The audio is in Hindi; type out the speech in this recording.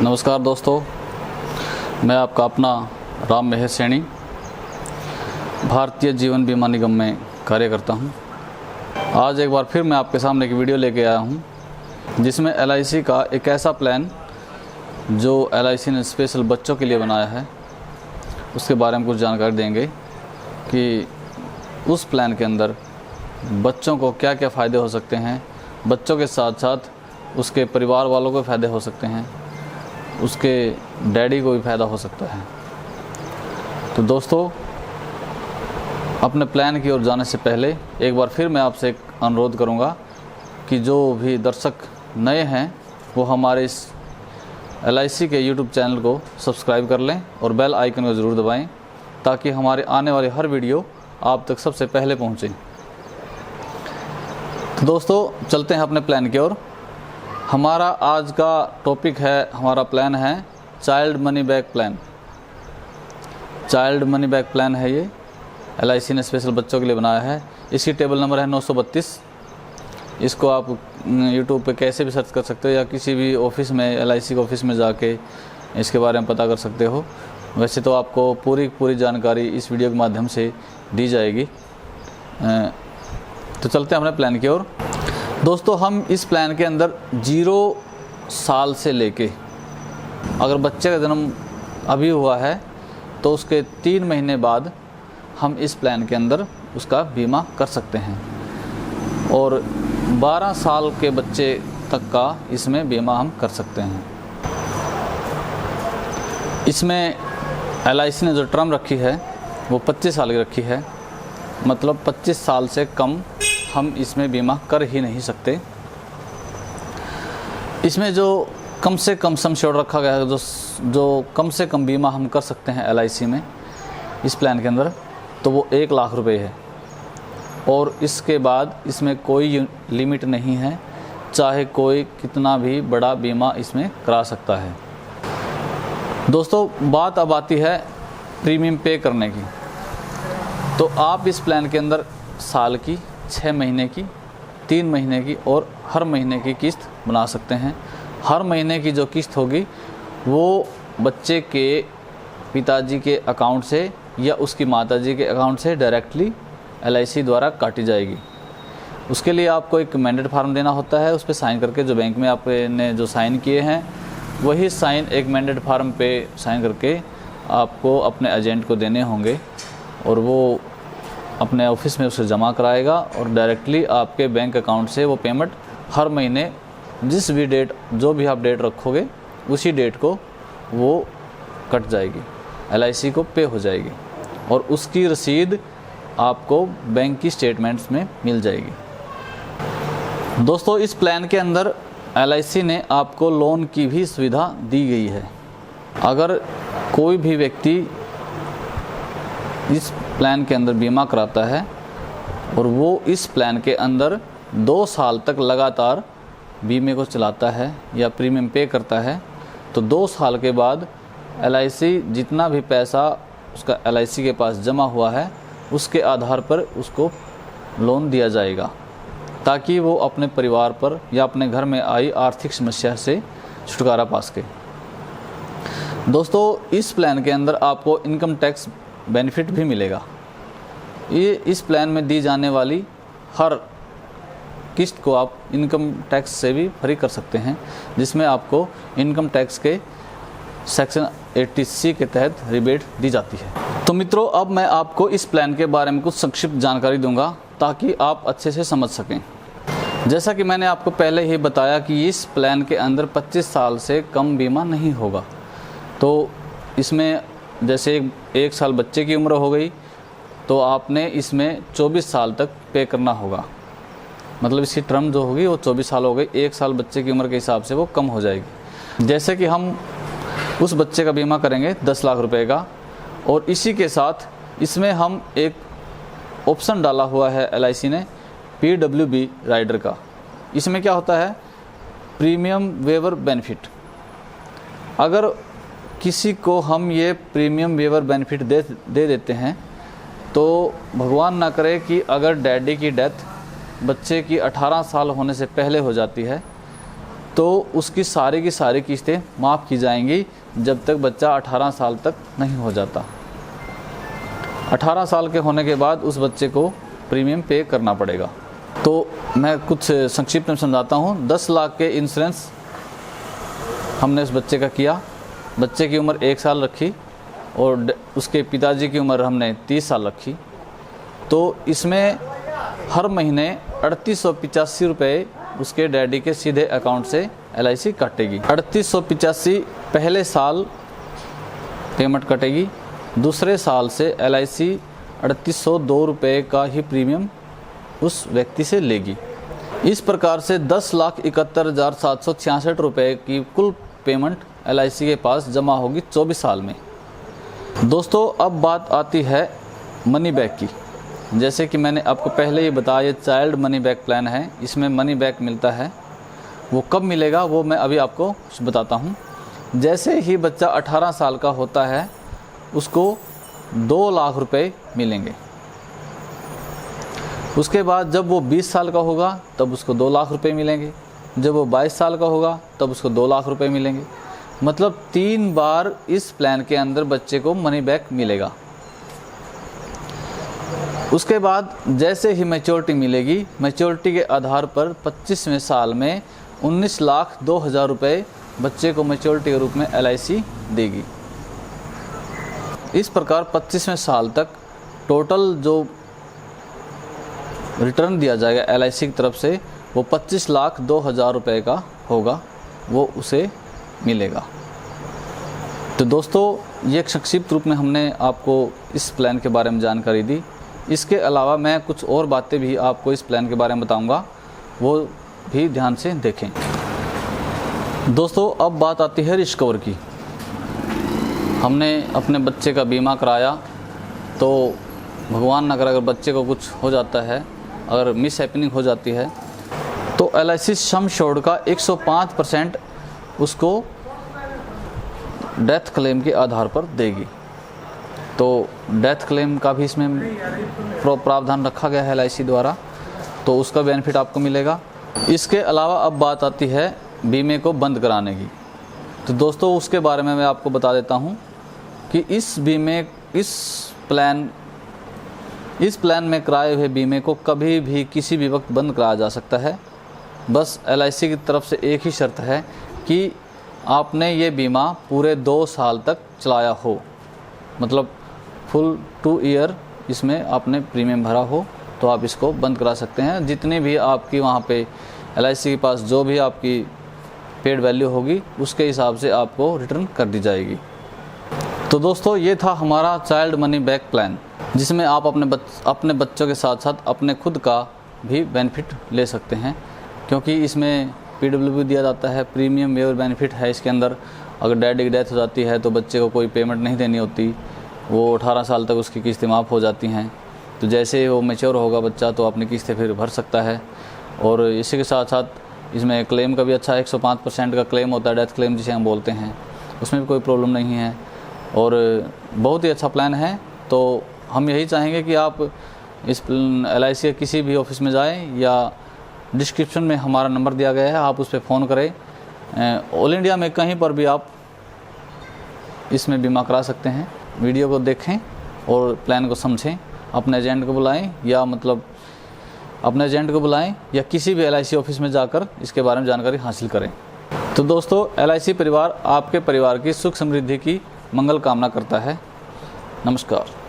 नमस्कार दोस्तों, मैं आपका अपना राम महेश सैनी भारतीय जीवन बीमा निगम में कार्य करता हूं। आज एक बार फिर मैं आपके सामने एक वीडियो लेके आया हूं जिसमें LIC का एक ऐसा प्लान जो LIC ने स्पेशल बच्चों के लिए बनाया है उसके बारे में कुछ जानकारी देंगे कि उस प्लान के अंदर बच्चों को क्या क्या फ़ायदे हो सकते हैं, बच्चों के साथ साथ उसके परिवार वालों को फ़ायदे हो सकते हैं, उसके डैडी को भी फ़ायदा हो सकता है। तो दोस्तों, अपने प्लान की ओर जाने से पहले एक बार फिर मैं आपसे एक अनुरोध करूंगा कि जो भी दर्शक नए हैं वो हमारे इस LIC के YouTube चैनल को सब्सक्राइब कर लें और बेल आइकन को ज़रूर दबाएं ताकि हमारे आने वाली हर वीडियो आप तक सबसे पहले पहुंचे। तो दोस्तों, चलते हैं अपने प्लान की ओर। हमारा आज का टॉपिक है, हमारा प्लान है child money back plan. Child money back plan है ये, LIC ने स्पेशल बच्चों के लिए बनाया है। इसकी टेबल नंबर है 932। इसको आप YouTube पे कैसे भी सर्च कर सकते हो या किसी भी ऑफिस में, LIC के ऑफिस में जाके इसके बारे में पता कर सकते हो। वैसे तो आपको पूरी जानकारी इस वीडियो के माध्यम से दी जाएगी। तो चलते हैं अपने प्लान की ओर। दोस्तों, हम इस प्लान के अंदर 0 साल से लेके, अगर बच्चे का जन्म अभी हुआ है तो उसके 3 महीने बाद हम इस प्लान के अंदर उसका बीमा कर सकते हैं और 12 साल के बच्चे तक का इसमें बीमा हम कर सकते हैं। इसमें LIC ने जो टर्म रखी है वो 25 साल की रखी है, मतलब 25 साल से कम हम इसमें बीमा कर ही नहीं सकते। इसमें जो कम से कम सम एश्योर्ड रखा गया है, जो कम से कम बीमा हम कर सकते हैं LIC में इस प्लान के अंदर, तो वो 1 लाख रुपए है और इसके बाद इसमें कोई लिमिट नहीं है, चाहे कोई कितना भी बड़ा बीमा इसमें करा सकता है। दोस्तों, बात अब आती है प्रीमियम पे करने की। तो आप इस प्लान के अंदर साल की, 6 महीने की, 3 महीने की और हर महीने की किस्त बना सकते हैं। हर महीने की जो किस्त होगी वो बच्चे के पिताजी के अकाउंट से या उसकी माताजी के अकाउंट से डायरेक्टली LIC द्वारा काटी जाएगी। उसके लिए आपको एक मैंडेट फार्म देना होता है, उस पर साइन करके, जो बैंक में आपने जो साइन किए हैं वही साइन एक मैंडेट फार्म पे साइन करके आपको अपने एजेंट को देने होंगे और वो अपने ऑफिस में उसे जमा कराएगा और डायरेक्टली आपके बैंक अकाउंट से वो पेमेंट हर महीने जिस भी डेट, जो भी आप डेट रखोगे उसी डेट को वो कट जाएगी, LIC को पे हो जाएगी और उसकी रसीद आपको बैंक की स्टेटमेंट्स में मिल जाएगी। दोस्तों, इस प्लान के अंदर LIC ने आपको लोन की भी सुविधा दी गई है। अगर कोई भी व्यक्ति इस प्लान के अंदर बीमा कराता है और वो इस प्लान के अंदर 2 साल तक लगातार बीमे को चलाता है या प्रीमियम पे करता है, तो 2 साल के बाद LIC जितना भी पैसा उसका LIC के पास जमा हुआ है उसके आधार पर उसको लोन दिया जाएगा ताकि वो अपने परिवार पर या अपने घर में आई आर्थिक समस्या से छुटकारा पा सके। दोस्तों, इस प्लान के अंदर आपको इनकम टैक्स बेनिफिट भी मिलेगा। ये इस प्लान में दी जाने वाली हर किस्त को आप इनकम टैक्स से भी फ्री कर सकते हैं, जिसमें आपको इनकम टैक्स के सेक्शन 80C के तहत रिबेट दी जाती है। तो मित्रों, अब मैं आपको इस प्लान के बारे में कुछ संक्षिप्त जानकारी दूंगा ताकि आप अच्छे से समझ सकें। जैसा कि मैंने आपको पहले ही बताया कि इस प्लान के अंदर 25 साल से कम बीमा नहीं होगा। तो इसमें जैसे 1 साल बच्चे की उम्र हो गई तो आपने इसमें 24 साल तक पे करना होगा, मतलब इसकी टर्म जो होगी वो 24 साल हो गई। 1 साल बच्चे की उम्र के हिसाब से वो कम हो जाएगी। जैसे कि हम उस बच्चे का बीमा करेंगे 10 लाख रुपए का और इसी के साथ इसमें हम एक ऑप्शन डाला हुआ है LIC ने PWB राइडर का। इसमें क्या होता है, प्रीमियम वेवर बेनिफिट। अगर किसी को हम ये प्रीमियम वेवर बेनिफिट दे देते हैं तो भगवान ना करे कि अगर डैडी की डेथ बच्चे की 18 साल होने से पहले हो जाती है तो उसकी सारी की सारी किस्तें माफ़ की जाएंगी जब तक बच्चा 18 साल तक नहीं हो जाता। 18 साल के होने के बाद उस बच्चे को प्रीमियम पे करना पड़ेगा। तो मैं कुछ संक्षिप्त में समझाता हूँ। 10 लाख के इंश्योरेंस हमने उस बच्चे का किया। बच्चे की उम्र 1 साल रखी और उसके पिताजी की उम्र हमने 30 साल रखी। तो इसमें हर महीने 3885 रुपये उसके डैडी के सीधे अकाउंट से LIC काटेगी। 3885 पहले साल पेमेंट कटेगी, दूसरे साल से LIC 3802 रुपये का ही प्रीमियम उस व्यक्ति से लेगी। इस प्रकार से 10,71,766 रुपये की कुल पेमेंट LIC के पास जमा होगी 24 साल में। दोस्तों, अब बात आती है मनी बैक की। जैसे कि मैंने आपको पहले ही बताया, ये चाइल्ड मनी बैक प्लान है, इसमें मनी बैक मिलता है। वो कब मिलेगा वो मैं अभी आपको बताता हूँ। जैसे ही बच्चा 18 साल का होता है उसको 2 लाख रुपए मिलेंगे। उसके बाद जब वो 20 साल का होगा तब उसको 2 लाख रुपए मिलेंगे। जब वो 22 साल का होगा तब उसको 2 लाख रुपए मिलेंगे। मतलब 3 बार इस प्लान के अंदर बच्चे को मनी बैक मिलेगा। उसके बाद जैसे ही मैच्योरिटी मिलेगी, मैच्योरिटी के आधार पर 25वें साल में 19,02,000 रुपये बच्चे को मैच्योरिटी के रूप में LIC देगी। इस प्रकार 25वें साल तक टोटल जो रिटर्न दिया जाएगा LIC की तरफ से वो 25,02,000 रुपये का होगा, वो उसे मिलेगा। तो दोस्तों, ये एक संक्षिप्त रूप में हमने आपको इस प्लान के बारे में जानकारी दी। इसके अलावा मैं कुछ और बातें भी आपको इस प्लान के बारे में बताऊंगा, वो भी ध्यान से देखें। दोस्तों, अब बात आती है रिस्क कवर की। हमने अपने बच्चे का बीमा कराया तो भगवान न करे अगर बच्चे को कुछ हो जाता है, अगर मिस हैपनिंग हो जाती है, तो LIC सम एश्योर्ड का 105% उसको डेथ क्लेम के आधार पर देगी। तो डेथ क्लेम का भी इसमें प्रावधान रखा गया है LIC द्वारा, तो उसका बेनिफिट आपको मिलेगा। इसके अलावा अब बात आती है बीमे को बंद कराने की। तो दोस्तों, उसके बारे में मैं आपको बता देता हूँ कि इस प्लान में कराए हुए बीमे को कभी भी किसी भी वक्त बंद कराया जा सकता है। बस LIC की तरफ से एक ही शर्त है कि आपने ये बीमा पूरे 2 साल तक चलाया हो, मतलब फुल 2 ईयर इसमें आपने प्रीमियम भरा हो, तो आप इसको बंद करा सकते हैं। जितनी भी आपकी वहाँ पे LIC के पास जो भी आपकी पेड वैल्यू होगी उसके हिसाब से आपको रिटर्न कर दी जाएगी। तो दोस्तों, ये था हमारा चाइल्ड मनी बैक प्लान, जिसमें आप अपने बच्चों के साथ साथ अपने खुद का भी बेनिफिट ले सकते हैं, क्योंकि इसमें PWB दिया जाता है, प्रीमियम वेवर बेनिफिट है इसके अंदर। अगर डैडी की डेथ हो जाती है तो बच्चे को कोई पेमेंट नहीं देनी होती, वो 18 साल तक उसकी किस्तें माफ़ हो जाती हैं। तो जैसे ही वो मैच्योर होगा बच्चा तो अपनी किस्तें फिर भर सकता है। और इसी के साथ साथ इसमें क्लेम का भी अच्छा 105% का क्लेम होता है, डेथ क्लेम जिसे हम बोलते हैं, उसमें भी कोई प्रॉब्लम नहीं है और बहुत ही अच्छा प्लान है। तो हम यही चाहेंगे कि आप इस LIC के किसी भी ऑफिस में जाएं या डिस्क्रिप्शन में हमारा नंबर दिया गया है, आप उस पर फ़ोन करें। ऑल इंडिया में कहीं पर भी आप इसमें बीमा करा सकते हैं। वीडियो को देखें और प्लान को समझें, अपने एजेंट को बुलाएं या किसी भी LIC ऑफिस में जाकर इसके बारे में जानकारी हासिल करें। तो दोस्तों, LIC परिवार आपके परिवार की सुख समृद्धि की मंगल कामना करता है। नमस्कार।